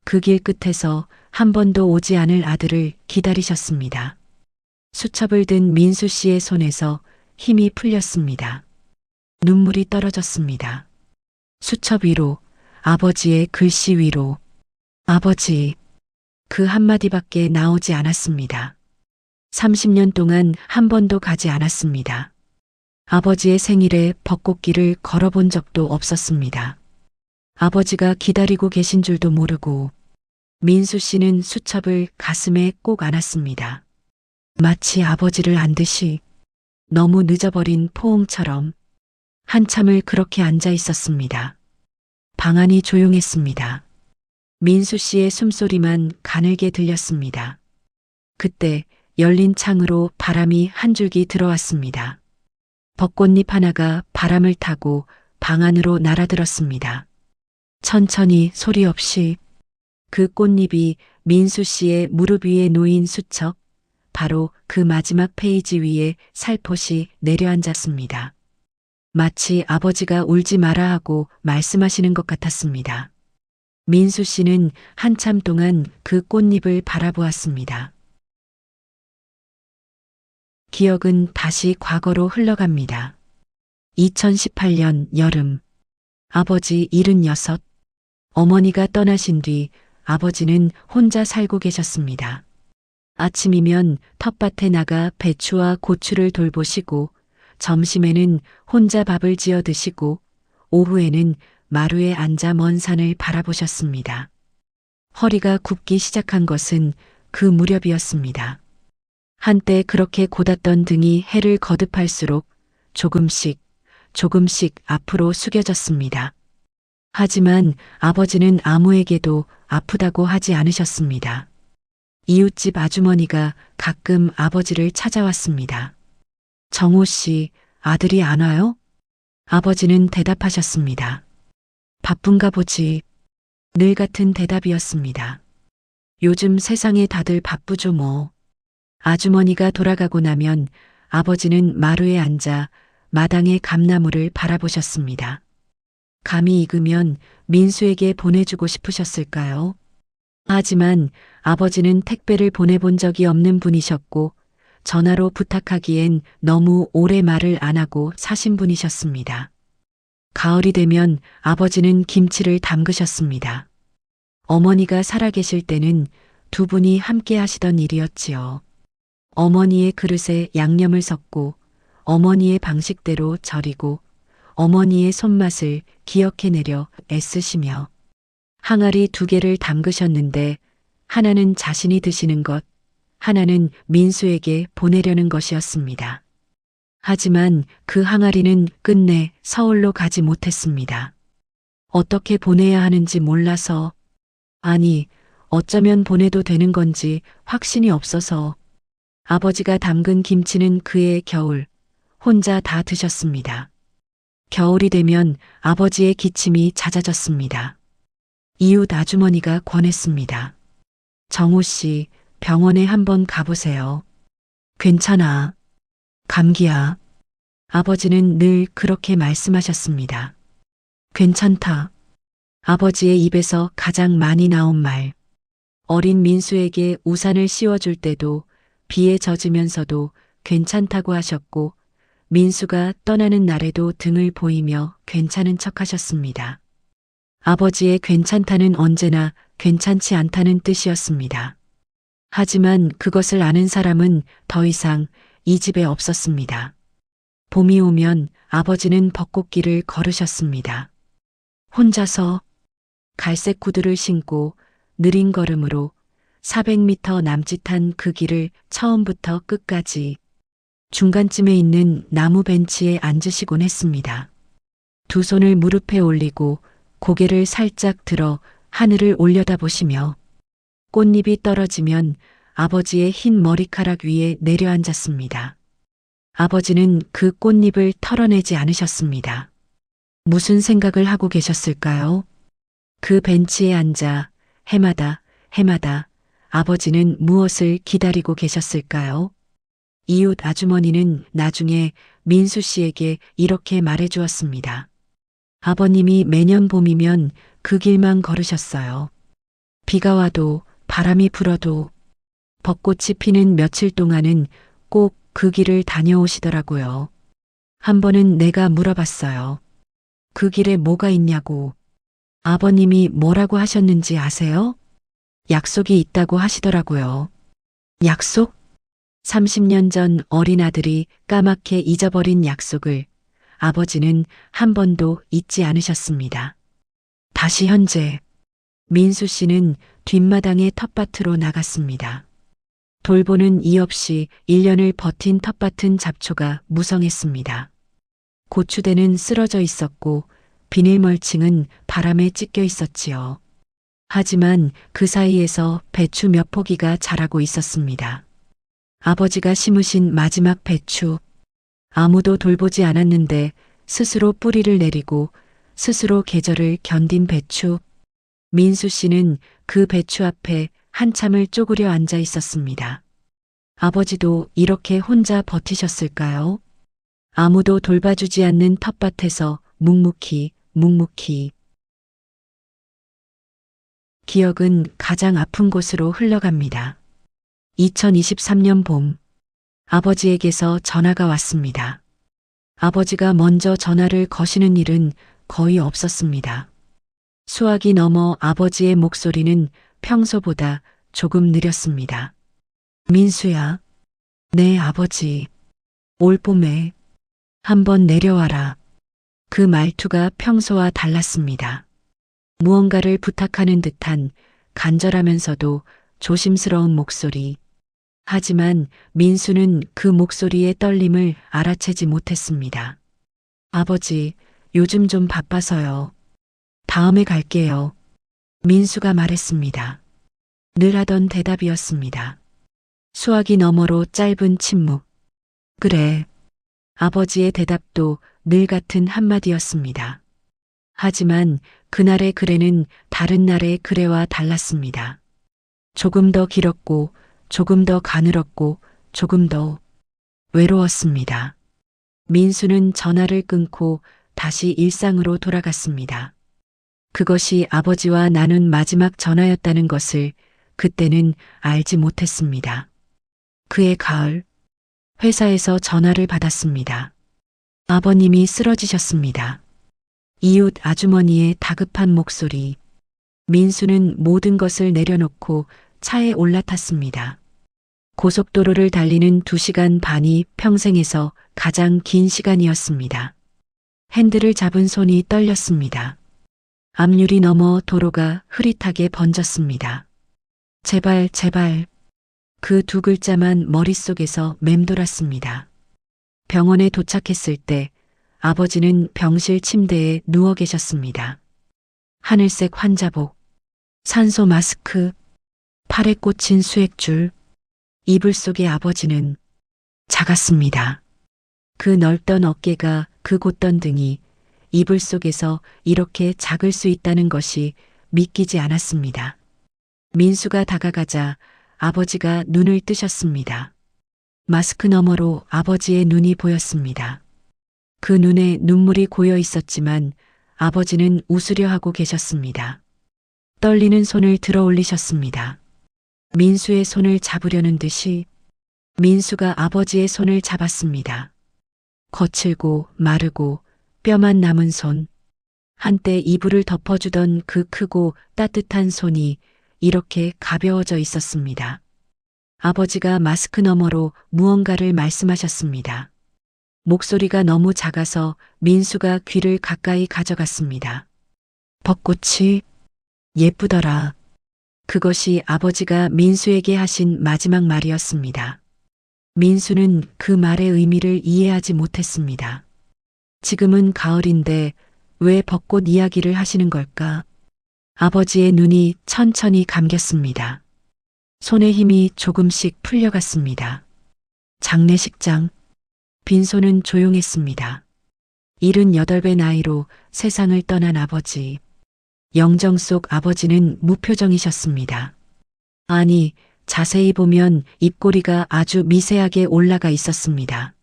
그 길 끝에서 한 번도 오지 않을 아들을 기다리셨습니다. 수첩을 든 민수 씨의 손에서 힘이 풀렸습니다. 눈물이 떨어졌습니다. 수첩 위로, 아버지의 글씨 위로. 아버지. 그 한마디밖에 나오지 않았습니다. 30년 동안 한 번도 가지 않았습니다. 아버지의 생일에 벚꽃길을 걸어본 적도 없었습니다. 아버지가 기다리고 계신 줄도 모르고. 민수 씨는 수첩을 가슴에 꼭 안았습니다. 마치 아버지를 안듯이. 너무 늦어버린 포옹처럼. 한참을 그렇게 앉아 있었습니다. 방 안이 조용했습니다. 민수 씨의 숨소리만 가늘게 들렸습니다. 그때 열린 창으로 바람이 한 줄기 들어왔습니다. 벚꽃잎 하나가 바람을 타고 방 안으로 날아들었습니다. 천천히 소리 없이. 그 꽃잎이 민수 씨의 무릎 위에 놓인 수첩, 바로 그 마지막 페이지 위에 살포시 내려앉았습니다. 마치 아버지가 울지 마라 하고 말씀하시는 것 같았습니다. 민수 씨는 한참 동안 그 꽃잎을 바라보았습니다. 기억은 다시 과거로 흘러갑니다. 2018년 여름. 아버지 76. 어머니가 떠나신 뒤 아버지는 혼자 살고 계셨습니다. 아침이면 텃밭에 나가 배추와 고추를 돌보시고, 점심에는 혼자 밥을 지어 드시고, 오후에는 마루에 앉아 먼 산을 바라보셨습니다. 허리가 굽기 시작한 것은 그 무렵이었습니다. 한때 그렇게 곧았던 등이 해를 거듭할수록 조금씩 앞으로 숙여졌습니다. 하지만 아버지는 아무에게도 아프다고 하지 않으셨습니다. 이웃집 아주머니가 가끔 아버지를 찾아왔습니다. 정호 씨, 아들이 안 와요? 아버지는 대답하셨습니다. 바쁜가 보지. 늘 같은 대답이었습니다. 요즘 세상에 다들 바쁘죠 뭐. 아주머니가 돌아가고 나면 아버지는 마루에 앉아 마당의 감나무를 바라보셨습니다. 감이 익으면 민수에게 보내주고 싶으셨을까요? 하지만 아버지는 택배를 보내본 적이 없는 분이셨고, 전화로 부탁하기엔 너무 오래 말을 안 하고 사신 분이셨습니다. 가을이 되면 아버지는 김치를 담그셨습니다. 어머니가 살아계실 때는 두 분이 함께 하시던 일이었지요. 어머니의 그릇에 양념을 섞고, 어머니의 방식대로 절이고, 어머니의 손맛을 기억해내려 애쓰시며, 항아리 2개를 담그셨는데 하나는 자신이 드시는 것, 하나는 민수에게 보내려는 것이었습니다. 하지만 그 항아리는 끝내 서울로 가지 못했습니다. 어떻게 보내야 하는지 몰라서, 아니, 어쩌면 보내도 되는 건지 확신이 없어서. 아버지가 담근 김치는 그해 겨울 혼자 다 드셨습니다. 겨울이 되면 아버지의 기침이 잦아졌습니다. 이웃 아주머니가 권했습니다. 정호 씨, 병원에 한번 가보세요. 괜찮아. 감기야. 아버지는 늘 그렇게 말씀하셨습니다. 괜찮다. 아버지의 입에서 가장 많이 나온 말. 어린 민수에게 우산을 씌워줄 때도 비에 젖으면서도 괜찮다고 하셨고, 민수가 떠나는 날에도 등을 보이며 괜찮은 척 하셨습니다. 아버지의 괜찮다는 언제나 괜찮지 않다는 뜻이었습니다. 하지만 그것을 아는 사람은 더 이상 이 집에 없었습니다. 봄이 오면 아버지는 벚꽃길을 걸으셨습니다. 혼자서. 갈색 구두를 신고 느린 걸음으로 400m 남짓한 그 길을 처음부터 끝까지 중간쯤에 있는 나무 벤치에 앉으시곤 했습니다. 두 손을 무릎에 올리고 고개를 살짝 들어 하늘을 올려다보시며 꽃잎이 떨어지면 아버지의 흰 머리카락 위에 내려앉았습니다. 아버지는 그 꽃잎을 털어내지 않으셨습니다. 무슨 생각을 하고 계셨을까요? 그 벤치에 앉아 해마다 아버지는 무엇을 기다리고 계셨을까요? 이웃 아주머니는 나중에 민수 씨에게 이렇게 말해 주었습니다. 아버님이 매년 봄이면 그 길만 걸으셨어요. 비가 와도 바람이 불어도 벚꽃이 피는 며칠 동안은 꼭 그 길을 다녀오시더라고요. 한 번은 내가 물어봤어요. 그 길에 뭐가 있냐고. 아버님이 뭐라고 하셨는지 아세요? 약속이 있다고 하시더라고요. 약속? 30년 전 어린 아들이 까맣게 잊어버린 약속을 아버지는 한 번도 잊지 않으셨습니다. 다시 현재 민수 씨는 뒷마당의 텃밭으로 나갔습니다. 돌보는 이 없이 1년을 버틴 텃밭은 잡초가 무성했습니다. 고추대는 쓰러져 있었고 비닐 멀칭은 바람에 찢겨 있었지요. 하지만 그 사이에서 배추 몇 포기가 자라고 있었습니다. 아버지가 심으신 마지막 배추. 아무도 돌보지 않았는데 스스로 뿌리를 내리고 스스로 계절을 견딘 배추. 민수 씨는 그 배추 앞에 한참을 쪼그려 앉아 있었습니다. 아버지도 이렇게 혼자 버티셨을까요? 아무도 돌봐주지 않는 텃밭에서 묵묵히. 기억은 가장 아픈 곳으로 흘러갑니다. 2023년 봄, 아버지에게서 전화가 왔습니다. 아버지가 먼저 전화를 거시는 일은 거의 없었습니다. 수화기 넘어 아버지의 목소리는 평소보다 조금 느렸습니다. 민수야. 네, 아버지. 올 봄에 한번 내려와라. 그 말투가 평소와 달랐습니다. 무언가를 부탁하는 듯한 간절하면서도 조심스러운 목소리. 하지만 민수는 그 목소리의 떨림을 알아채지 못했습니다. 아버지, 요즘 좀 바빠서요. 다음에 갈게요. 민수가 말했습니다. 늘 하던 대답이었습니다. 수화기 너머로 짧은 침묵. 그래. 아버지의 대답도 늘 같은 한마디였습니다. 하지만 그날의 그래는 다른 날의 그래와 달랐습니다. 조금 더 길었고, 조금 더 가늘었고, 조금 더 외로웠습니다. 민수는 전화를 끊고 다시 일상으로 돌아갔습니다. 그것이 아버지와 나눈 마지막 전화였다는 것을 그때는 알지 못했습니다. 그해 가을, 회사에서 전화를 받았습니다. 아버님이 쓰러지셨습니다. 이웃 아주머니의 다급한 목소리. 민수는 모든 것을 내려놓고 차에 올라탔습니다. 고속도로를 달리는 2시간 반이 평생에서 가장 긴 시간이었습니다. 핸들을 잡은 손이 떨렸습니다. 앞유리 너머 도로가 흐릿하게 번졌습니다. 제발. 그 두 글자만 머릿속에서 맴돌았습니다. 병원에 도착했을 때 아버지는 병실 침대에 누워 계셨습니다. 하늘색 환자복, 산소 마스크, 팔에 꽂힌 수액줄, 이불 속의 아버지는 작았습니다. 그 넓던 어깨가 그 곧던 등이 이불 속에서 이렇게 작을 수 있다는 것이 믿기지 않았습니다. 민수가 다가가자 아버지가 눈을 뜨셨습니다. 마스크 너머로 아버지의 눈이 보였습니다. 그 눈에 눈물이 고여 있었지만 아버지는 웃으려 하고 계셨습니다. 떨리는 손을 들어 올리셨습니다. 민수의 손을 잡으려는 듯이 민수가 아버지의 손을 잡았습니다. 거칠고 마르고 뼈만 남은 손. 한때 이불을 덮어주던 그 크고 따뜻한 손이 이렇게 가벼워져 있었습니다. 아버지가 마스크 너머로 무언가를 말씀하셨습니다. 목소리가 너무 작아서 민수가 귀를 가까이 가져갔습니다. 벚꽃이 예쁘더라. 그것이 아버지가 민수에게 하신 마지막 말이었습니다. 민수는 그 말의 의미를 이해하지 못했습니다. 지금은 가을인데 왜 벚꽃 이야기를 하시는 걸까? 아버지의 눈이 천천히 감겼습니다. 손의 힘이 조금씩 풀려갔습니다. 장례식장. 빈소는 조용했습니다. 78배 나이로 세상을 떠난 아버지. 영정 속 아버지는 무표정이셨습니다. 아니, 자세히 보면 입꼬리가 아주 미세하게 올라가 있었습니다.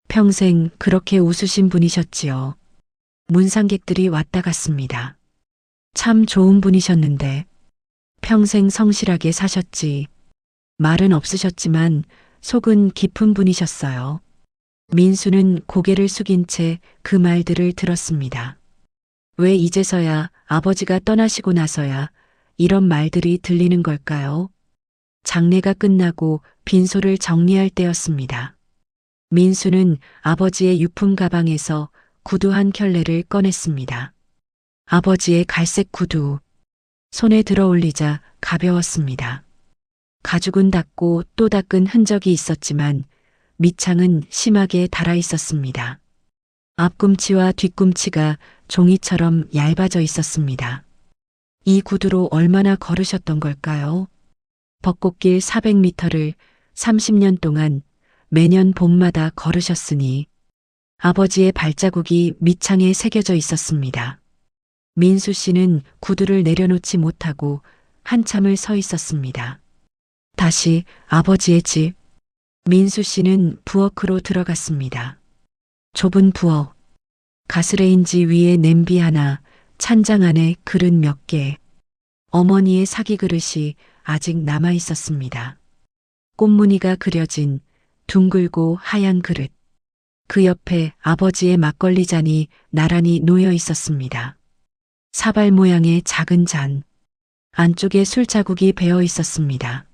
평생 그렇게 웃으신 분이셨지요. 문상객들이 왔다 갔습니다. 참 좋은 분이셨는데 평생 성실하게 사셨지. 말은 없으셨지만 속은 깊은 분이셨어요. 민수는 고개를 숙인 채 그 말들을 들었습니다. 왜 이제서야 아버지가 떠나시고 나서야 이런 말들이 들리는 걸까요? 장례가 끝나고 빈소를 정리할 때였습니다. 민수는 아버지의 유품 가방에서 구두 한 켤레를 꺼냈습니다. 아버지의 갈색 구두. 손에 들어 올리자 가벼웠습니다. 가죽은 닦고 또 닦은 흔적이 있었지만 밑창은 심하게 닳아 있었습니다. 앞꿈치와 뒤꿈치가 종이처럼 얇아져 있었습니다. 이 구두로 얼마나 걸으셨던 걸까요? 벚꽃길 400m를 30년 동안 매년 봄마다 걸으셨으니 아버지의 발자국이 밑창에 새겨져 있었습니다. 민수 씨는 구두를 내려놓지 못하고 한참을 서 있었습니다. 다시 아버지의 집. 민수 씨는 부엌으로 들어갔습니다. 좁은 부엌. 가스레인지 위에 냄비 하나, 찬장 안에 그릇 몇 개. 어머니의 사기 그릇이 아직 남아 있었습니다. 꽃무늬가 그려진 둥글고 하얀 그릇. 그 옆에 아버지의 막걸리 잔이 나란히 놓여 있었습니다. 사발 모양의 작은 잔. 안쪽에 술자국이 배어 있었습니다.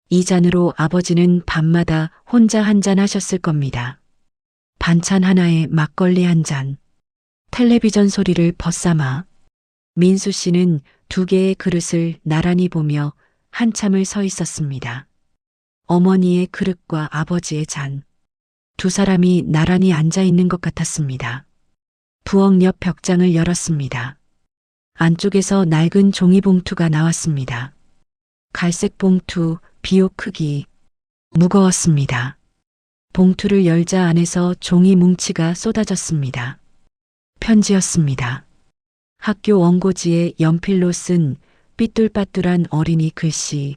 이 잔으로 아버지는 밤마다 혼자 한 잔 하셨을 겁니다. 반찬 하나에 막걸리 한 잔. 텔레비전 소리를 벗삼아 민수 씨는 두 개의 그릇을 나란히 보며 한참을 서 있었습니다. 어머니의 그릇과 아버지의 잔. 두 사람이 나란히 앉아 있는 것 같았습니다. 부엌 옆 벽장을 열었습니다. 안쪽에서 낡은 종이봉투가 나왔습니다. 갈색 봉투, 비옷 크기. 무거웠습니다. 봉투를 열자 안에서 종이 뭉치가 쏟아졌습니다. 편지였습니다. 학교 원고지에 연필로 쓴 삐뚤빠뚤한 어린이 글씨.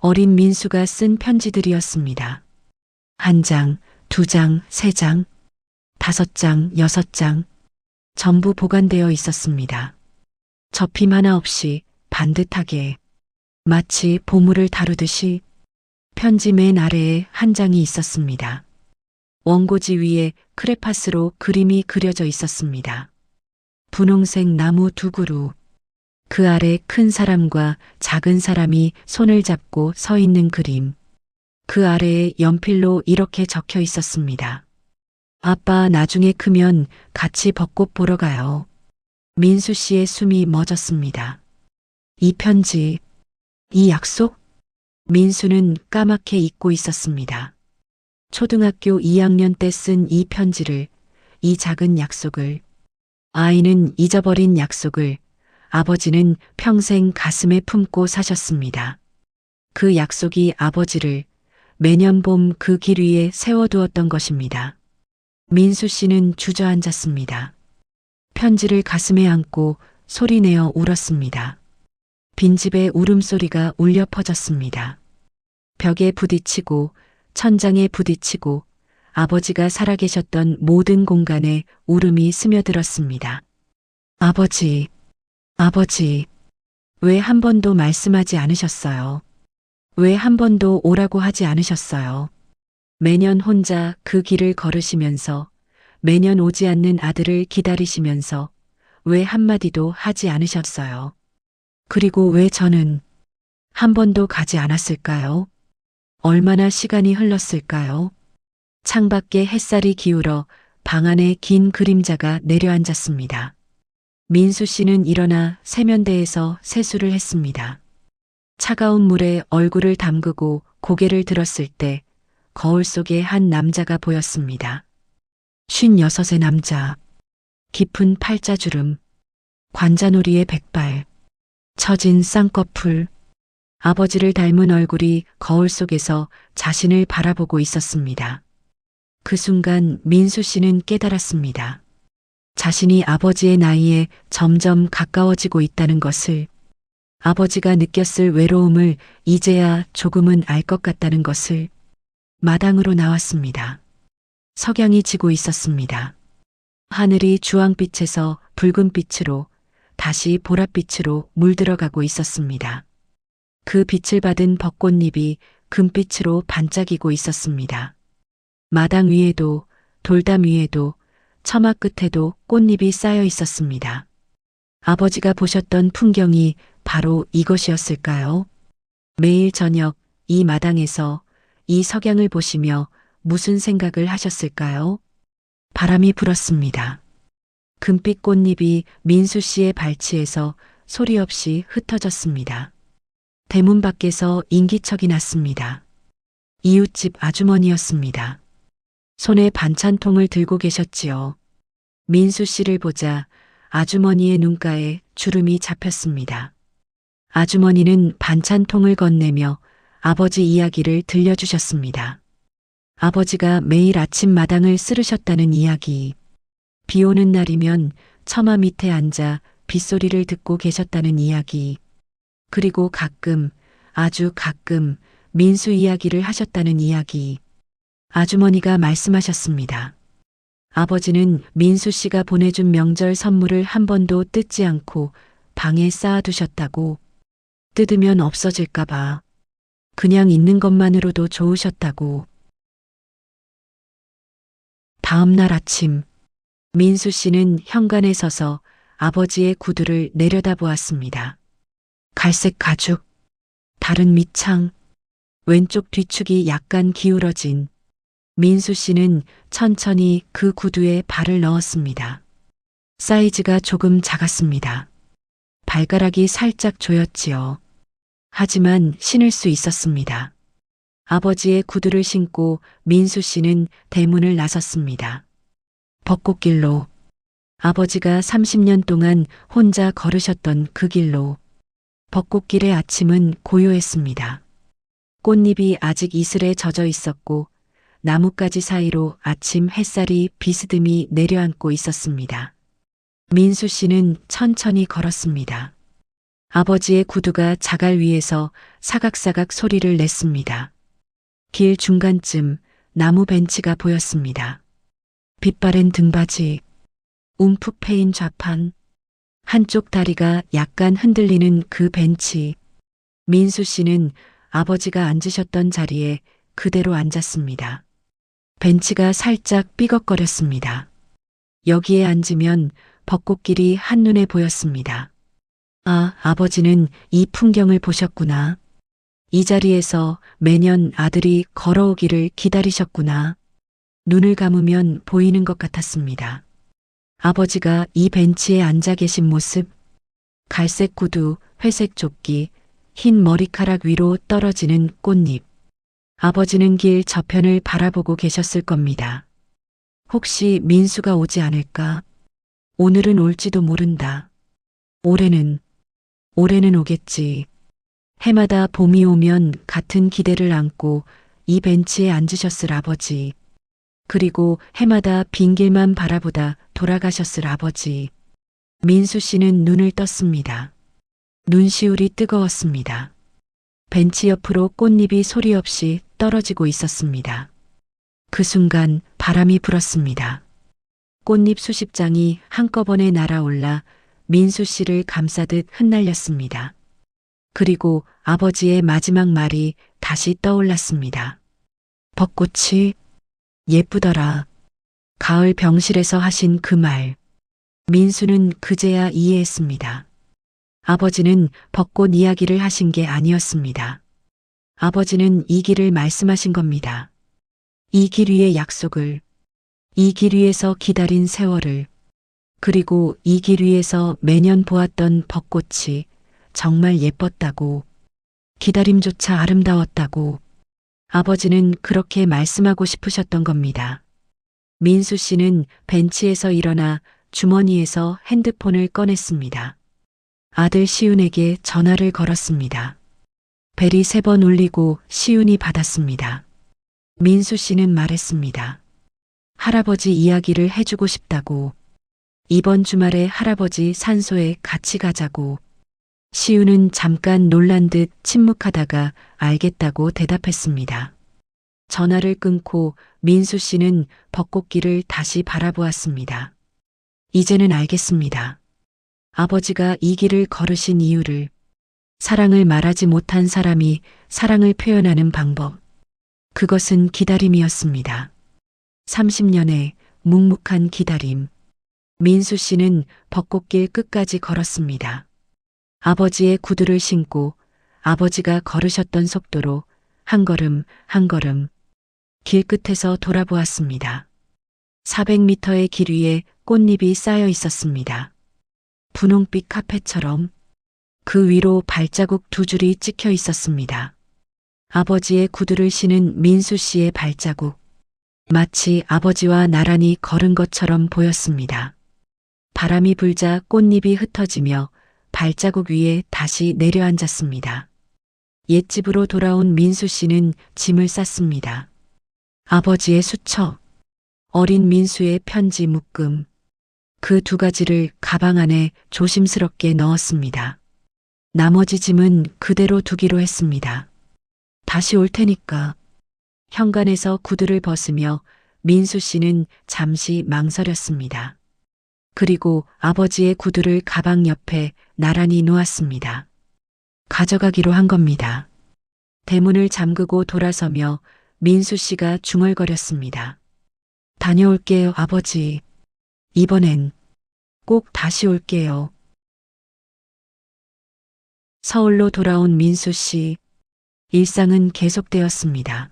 어린 민수가 쓴 편지들이었습니다. 한 장, 두 장, 세 장, 5장, 6장. 전부 보관되어 있었습니다. 접힘 하나 없이 반듯하게 마치 보물을 다루듯이 편지 맨 아래에 한 장이 있었습니다. 원고지 위에 크레파스로 그림이 그려져 있었습니다. 분홍색 나무 두 그루. 그 아래 큰 사람과 작은 사람이 손을 잡고 서 있는 그림. 그 아래에 연필로 이렇게 적혀 있었습니다. 아빠 나중에 크면 같이 벚꽃 보러 가요. 민수 씨의 숨이 멎었습니다. 이 편지, 이 약속? 민수는 까맣게 잊고 있었습니다. 초등학교 2학년 때 쓴 이 편지를, 이 작은 약속을. 아이는 잊어버린 약속을 아버지는 평생 가슴에 품고 사셨습니다. 그 약속이 아버지를 매년 봄 그 길 위에 세워두었던 것입니다. 민수 씨는 주저앉았습니다. 편지를 가슴에 안고 소리내어 울었습니다. 빈집의 울음소리가 울려 퍼졌습니다. 벽에 부딪히고 천장에 부딪히고 아버지가 살아계셨던 모든 공간에 울음이 스며들었습니다. 아버지, 아버지, 왜 한 번도 말씀하지 않으셨어요? 왜 한 번도 오라고 하지 않으셨어요? 매년 혼자 그 길을 걸으시면서 매년 오지 않는 아들을 기다리시면서 왜 한마디도 하지 않으셨어요? 그리고 왜 저는 한 번도 가지 않았을까요? 얼마나 시간이 흘렀을까요? 창밖에 햇살이 기울어 방 안에 긴 그림자가 내려앉았습니다. 민수 씨는 일어나 세면대에서 세수를 했습니다. 차가운 물에 얼굴을 담그고 고개를 들었을 때 거울 속에 한 남자가 보였습니다. 56의 남자. 깊은 팔자주름, 관자놀이의 백발, 처진 쌍꺼풀, 아버지를 닮은 얼굴이 거울 속에서 자신을 바라보고 있었습니다. 그 순간 민수 씨는 깨달았습니다. 자신이 아버지의 나이에 점점 가까워지고 있다는 것을, 아버지가 느꼈을 외로움을 이제야 조금은 알 것 같다는 것을. 마당으로 나왔습니다. 석양이 지고 있었습니다. 하늘이 주황빛에서 붉은빛으로 다시 보랏빛으로 물들어가고 있었습니다. 그 빛을 받은 벚꽃잎이 금빛으로 반짝이고 있었습니다. 마당 위에도 돌담 위에도 처마 끝에도 꽃잎이 쌓여 있었습니다. 아버지가 보셨던 풍경이 바로 이것이었을까요? 매일 저녁 이 마당에서 이 석양을 보시며 무슨 생각을 하셨을까요? 바람이 불었습니다. 금빛 꽃잎이 민수 씨의 발치에서 소리 없이 흩어졌습니다. 대문 밖에서 인기척이 났습니다. 이웃집 아주머니였습니다. 손에 반찬통을 들고 계셨지요. 민수 씨를 보자 아주머니의 눈가에 주름이 잡혔습니다. 아주머니는 반찬통을 건네며 아버지 이야기를 들려주셨습니다. 아버지가 매일 아침 마당을 쓸으셨다는 이야기, 비 오는 날이면 처마 밑에 앉아 빗소리를 듣고 계셨다는 이야기, 그리고 가끔, 아주 가끔 민수 이야기를 하셨다는 이야기. 아주머니가 말씀하셨습니다. 아버지는 민수 씨가 보내준 명절 선물을 한 번도 뜯지 않고 방에 쌓아두셨다고. 뜯으면 없어질까봐. 그냥 있는 것만으로도 좋으셨다고. 다음 날 아침, 민수 씨는 현관에 서서 아버지의 구두를 내려다보았습니다. 갈색 가죽, 다른 밑창, 왼쪽 뒤축이 약간 기울어진. 민수 씨는 천천히 그 구두에 발을 넣었습니다. 사이즈가 조금 작았습니다. 발가락이 살짝 조였지요. 하지만 신을 수 있었습니다. 아버지의 구두를 신고 민수 씨는 대문을 나섰습니다. 벚꽃길로. 아버지가 30년 동안 혼자 걸으셨던 그 길로. 벚꽃길의 아침은 고요했습니다. 꽃잎이 아직 이슬에 젖어 있었고 나뭇가지 사이로 아침 햇살이 비스듬히 내려앉고 있었습니다. 민수 씨는 천천히 걸었습니다. 아버지의 구두가 자갈 위에서 사각사각 소리를 냈습니다. 길 중간쯤 나무 벤치가 보였습니다. 빛바랜 등받이, 움푹 패인 좌판, 한쪽 다리가 약간 흔들리는 그 벤치. 민수 씨는 아버지가 앉으셨던 자리에 그대로 앉았습니다. 벤치가 살짝 삐걱거렸습니다. 여기에 앉으면 벚꽃길이 한눈에 보였습니다. 아, 아버지는 이 풍경을 보셨구나. 이 자리에서 매년 아들이 걸어오기를 기다리셨구나. 눈을 감으면 보이는 것 같았습니다. 아버지가 이 벤치에 앉아 계신 모습, 갈색 구두, 회색 조끼, 흰 머리카락 위로 떨어지는 꽃잎. 아버지는 길 저편을 바라보고 계셨을 겁니다. 혹시 민수가 오지 않을까? 오늘은 올지도 모른다. 올해는 오겠지. 해마다 봄이 오면 같은 기대를 안고 이 벤치에 앉으셨을 아버지. 그리고 해마다 빈 길만 바라보다 돌아가셨을 아버지. 민수 씨는 눈을 떴습니다. 눈시울이 뜨거웠습니다. 벤치 옆으로 꽃잎이 소리 없이 떨어지고 있었습니다. 그 순간 바람이 불었습니다. 꽃잎 수십 장이 한꺼번에 날아올라 민수 씨를 감싸듯 흩날렸습니다. 그리고 아버지의 마지막 말이 다시 떠올랐습니다. 벚꽃이 예쁘더라. 가을 병실에서 하신 그 말. 민수는 그제야 이해했습니다. 아버지는 벚꽃 이야기를 하신 게 아니었습니다. 아버지는 이 길을 말씀하신 겁니다. 이 길 위의 약속을, 이 길 위에서 기다린 세월을, 그리고 이 길 위에서 매년 보았던 벚꽃이 정말 예뻤다고, 기다림조차 아름다웠다고 아버지는 그렇게 말씀하고 싶으셨던 겁니다. 민수 씨는 벤치에서 일어나 주머니에서 핸드폰을 꺼냈습니다. 아들 시윤에게 전화를 걸었습니다. 벨이 3번 울리고 시윤이 받았습니다. 민수 씨는 말했습니다. 할아버지 이야기를 해주고 싶다고. 이번 주말에 할아버지 산소에 같이 가자고. 시윤은 잠깐 놀란 듯 침묵하다가 알겠다고 대답했습니다. 전화를 끊고 민수 씨는 벚꽃길을 다시 바라보았습니다. 이제는 알겠습니다. 아버지가 이 길을 걸으신 이유를, 사랑을 말하지 못한 사람이 사랑을 표현하는 방법. 그것은 기다림이었습니다. 30년의 묵묵한 기다림. 민수 씨는 벚꽃길 끝까지 걸었습니다. 아버지의 구두를 신고 아버지가 걸으셨던 속도로 한 걸음 한 걸음 길 끝에서 돌아보았습니다. 400m의 길 위에 꽃잎이 쌓여 있었습니다. 분홍빛 카펫처럼 그 위로 발자국 2줄이 찍혀 있었습니다. 아버지의 구두를 신은 민수 씨의 발자국. 마치 아버지와 나란히 걸은 것처럼 보였습니다. 바람이 불자 꽃잎이 흩어지며 발자국 위에 다시 내려앉았습니다. 옛집으로 돌아온 민수 씨는 짐을 쌌습니다. 아버지의 수첩, 어린 민수의 편지 묶음, 그 2가지를 가방 안에 조심스럽게 넣었습니다. 나머지 짐은 그대로 두기로 했습니다. 다시 올 테니까. 현관에서 구두를 벗으며 민수 씨는 잠시 망설였습니다. 그리고 아버지의 구두를 가방 옆에 나란히 놓았습니다. 가져가기로 한 겁니다. 대문을 잠그고 돌아서며 민수 씨가 중얼거렸습니다. 다녀올게요, 아버지. 이번엔 꼭 다시 올게요. 서울로 돌아온 민수 씨. 일상은 계속되었습니다.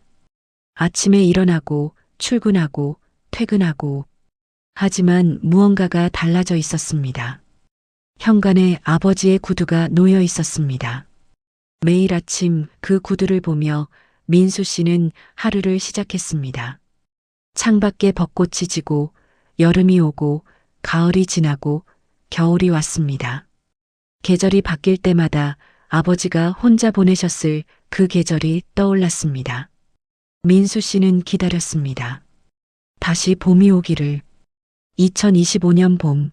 아침에 일어나고 출근하고 퇴근하고. 하지만 무언가가 달라져 있었습니다. 현관에 아버지의 구두가 놓여 있었습니다. 매일 아침 그 구두를 보며 민수 씨는 하루를 시작했습니다. 창밖에 벚꽃이 지고 여름이 오고 가을이 지나고 겨울이 왔습니다. 계절이 바뀔 때마다 아버지가 혼자 보내셨을 그 계절이 떠올랐습니다. 민수 씨는 기다렸습니다. 다시 봄이 오기를. 2025년 봄,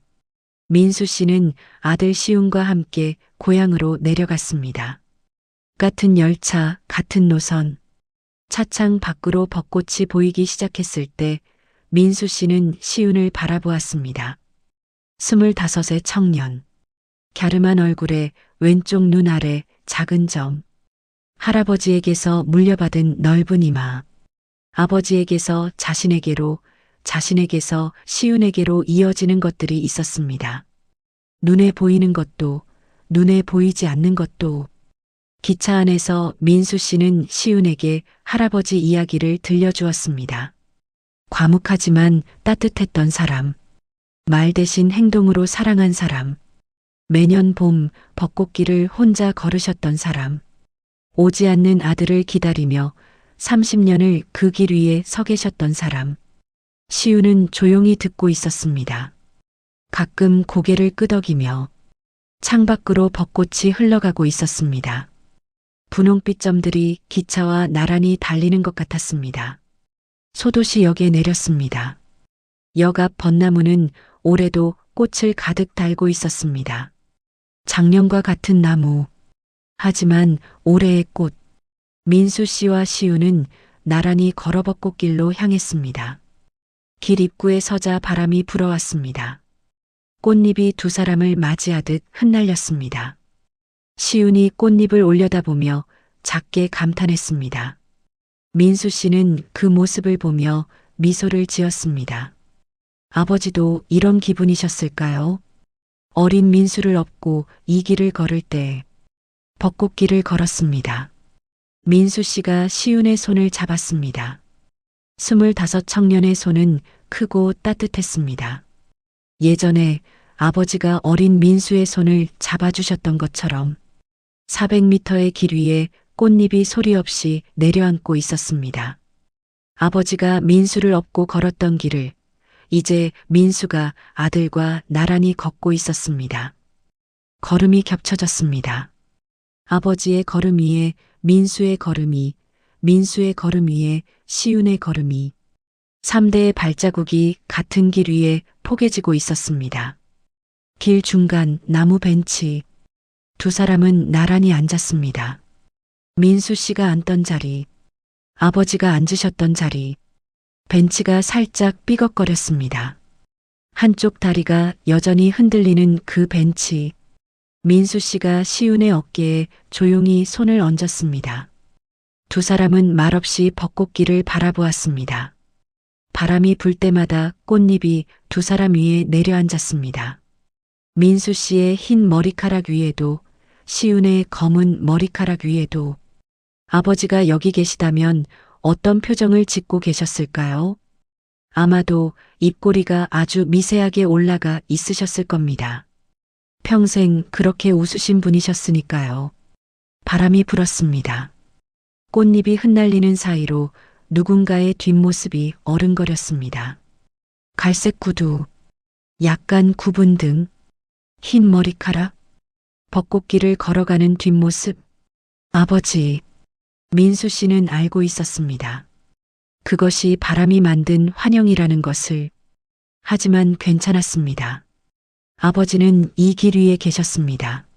민수 씨는 아들 시윤과 함께 고향으로 내려갔습니다. 같은 열차, 같은 노선. 차창 밖으로 벚꽃이 보이기 시작했을 때 민수 씨는 시윤을 바라보았습니다. 25의 청년. 갸름한 얼굴에 왼쪽 눈 아래 작은 점. 할아버지에게서 물려받은 넓은 이마. 아버지에게서 자신에게로, 자신에게서 시윤에게로 이어지는 것들이 있었습니다. 눈에 보이는 것도, 눈에 보이지 않는 것도. 기차 안에서 민수 씨는 시윤에게 할아버지 이야기를 들려주었습니다. 과묵하지만 따뜻했던 사람. 말 대신 행동으로 사랑한 사람. 매년 봄 벚꽃길을 혼자 걸으셨던 사람. 오지 않는 아들을 기다리며 30년을 그 길 위에 서 계셨던 사람. 시윤은 조용히 듣고 있었습니다. 가끔 고개를 끄덕이며. 창밖으로 벚꽃이 흘러가고 있었습니다. 분홍빛 점들이 기차와 나란히 달리는 것 같았습니다. 소도시역에 내렸습니다. 역 앞 벚나무는 올해도 꽃을 가득 달고 있었습니다. 작년과 같은 나무. 하지만 올해의 꽃. 민수 씨와 시윤은 나란히 걸어 벚꽃길로 향했습니다. 길 입구에 서자 바람이 불어왔습니다. 꽃잎이 2사람을 맞이하듯 흩날렸습니다. 시윤이 꽃잎을 올려다보며 작게 감탄했습니다. 민수 씨는 그 모습을 보며 미소를 지었습니다. 아버지도 이런 기분이셨을까요? 어린 민수를 업고 이 길을 걸을 때 벚꽃길을 걸었습니다. 민수 씨가 시윤의 손을 잡았습니다. 25 청년의 손은 크고 따뜻했습니다. 예전에 아버지가 어린 민수의 손을 잡아주셨던 것처럼 400m의 길 위에 꽃잎이 소리 없이 내려앉고 있었습니다. 아버지가 민수를 업고 걸었던 길을 이제 민수가 아들과 나란히 걷고 있었습니다. 걸음이 겹쳐졌습니다. 아버지의 걸음 위에 민수의 걸음이, 민수의 걸음 위에 시윤의 걸음이, 3대의 발자국이 같은 길 위에 포개지고 있었습니다. 길 중간 나무 벤치, 두 사람은 나란히 앉았습니다. 민수 씨가 앉던 자리, 아버지가 앉으셨던 자리, 벤치가 살짝 삐걱거렸습니다. 한쪽 다리가 여전히 흔들리는 그 벤치, 민수 씨가 시윤의 어깨에 조용히 손을 얹었습니다. 두 사람은 말없이 벚꽃길을 바라보았습니다. 바람이 불 때마다 꽃잎이 두 사람 위에 내려앉았습니다. 민수 씨의 흰 머리카락 위에도, 시윤의 검은 머리카락 위에도. 아버지가 여기 계시다면 어떤 표정을 짓고 계셨을까요? 아마도 입꼬리가 아주 미세하게 올라가 있으셨을 겁니다. 평생 그렇게 웃으신 분이셨으니까요. 바람이 불었습니다. 꽃잎이 흩날리는 사이로 누군가의 뒷모습이 어른거렸습니다. 갈색 구두, 약간 굽은 등, 흰 머리카락, 벚꽃길을 걸어가는 뒷모습. 아버지, 민수 씨는 알고 있었습니다. 그것이 바람이 만든 환영이라는 것을. 하지만 괜찮았습니다. 아버지는 이 길 위에 계셨습니다.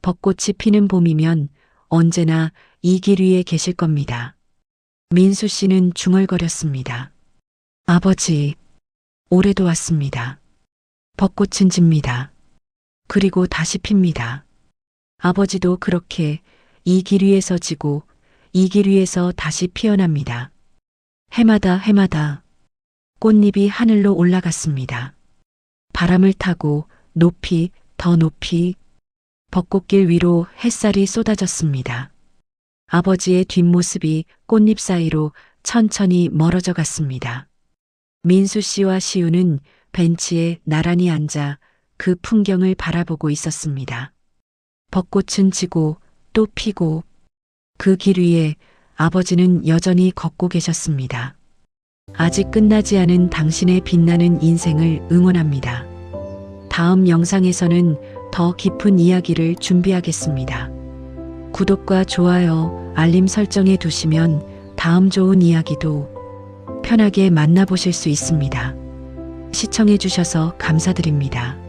벚꽃이 피는 봄이면 언제나 이 길 위에 계실 겁니다. 민수 씨는 중얼거렸습니다. 아버지, 올해도 왔습니다. 벚꽃은 집니다. 그리고 다시 핍니다. 아버지도 그렇게 이 길 위에서 지고 이 길 위에서 다시 피어납니다. 해마다 해마다 꽃잎이 하늘로 올라갔습니다. 바람을 타고 높이, 더 높이, 벚꽃길 위로 햇살이 쏟아졌습니다. 아버지의 뒷모습이 꽃잎 사이로 천천히 멀어져 갔습니다. 민수 씨와 시우는 벤치에 나란히 앉아 그 풍경을 바라보고 있었습니다. 벚꽃은 지고 또 피고 그 길 위에 아버지는 여전히 걷고 계셨습니다. 아직 끝나지 않은 당신의 빛나는 인생을 응원합니다. 다음 영상에서는 더 깊은 이야기를 준비하겠습니다. 구독과 좋아요, 알림 설정해 두시면 다음 좋은 이야기도 편하게 만나보실 수 있습니다. 시청해 주셔서 감사드립니다.